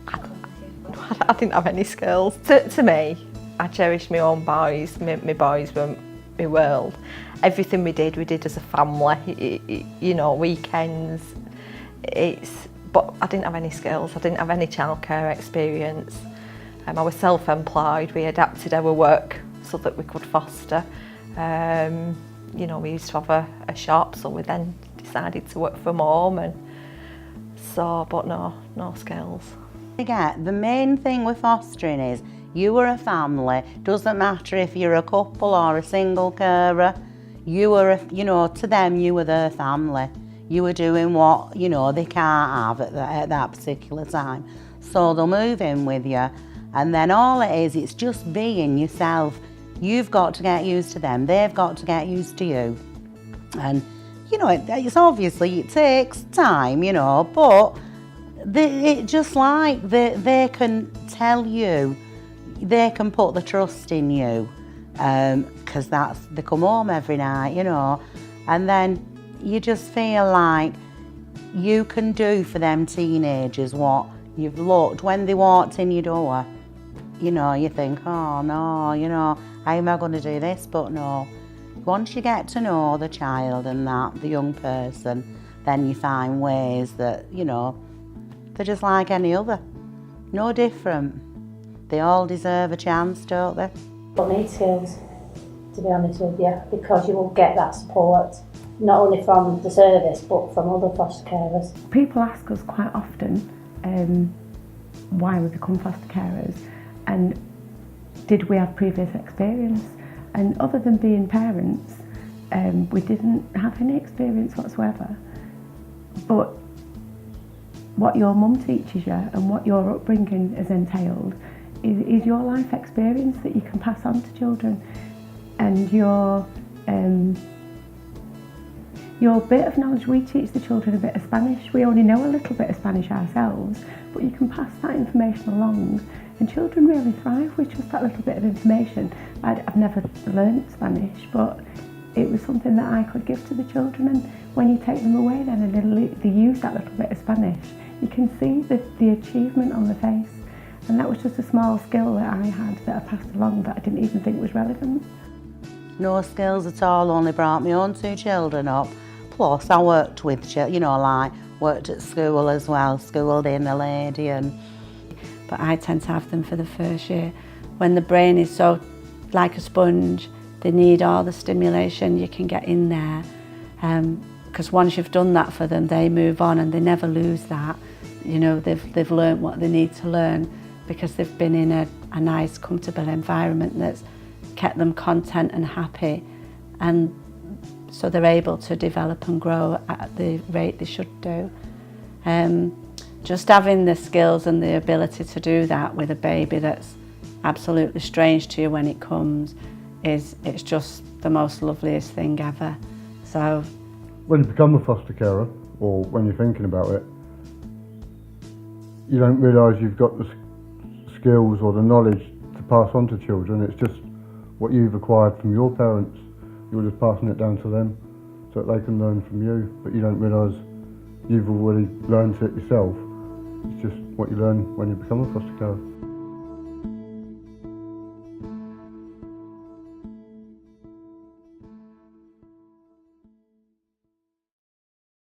I didn't have any skills. To me, I cherish my own boys. My boys were my world. Everything we did as a family. You know, weekends. But I didn't have any skills. I didn't have any childcare experience. I was self-employed. We adapted our work so that we could foster. You know, we used to have a shop, so we then decided to work from home, and so, but no skills. The main thing with fostering is you are a family. Doesn't matter if you're a couple or a single carer. You are, to them you were their family. You were doing what, they can't have at that particular time. So they'll move in with you, and then all it is, it's just being yourself. You've got to get used to them. They've got to get used to you. And, it's obviously, it takes time, but it just like they can tell you, they can put the trust in you, because they come home every night, and then you just feel like you can do for them teenagers what you've looked when they walked in your door. You think, oh no, how am I going to do this? But no, once you get to know the child and the young person, then you find ways that, they're just like any other, no different. They all deserve a chance, don't they? Don't need skills, to be honest with you, because you will get that support, not only from the service, but from other foster carers. People ask us quite often why we become foster carers, and did we have previous experience? And other than being parents, we didn't have any experience whatsoever. But what your mum teaches you and what your upbringing has entailed is your life experience that you can pass on to children. And your bit of knowledge, we teach the children a bit of Spanish. We only know a little bit of Spanish ourselves, but you can pass that information along. And children really thrive with just that little bit of information. I've never learnt Spanish, but it was something that I could give to the children. And when you take them away then and they use that little bit of Spanish, you can see the achievement on the face. And that was just a small skill that I had that I passed along that I didn't even think was relevant. No skills at all, only brought my own 2 children up. Plus I worked with, worked at school as well, schooled in a lady. But I tend to have them for the first year. When the brain is so like a sponge, they need all the stimulation you can get in there. Because once you've done that for them, they move on and they never lose that. They've learned what they need to learn because they've been in a nice, comfortable environment that's kept them content and happy. And so they're able to develop and grow at the rate they should do. Just having the skills and the ability to do that with a baby that's absolutely strange to you when it comes it's just the most loveliest thing ever. So when you become a foster carer, or when you're thinking about it, you don't realise you've got the skills or the knowledge to pass on to children. It's just what you've acquired from your parents. You're just passing it down to them so that they can learn from you, but you don't realise you've already learned it yourself. It's just what you learn when you become a foster carer.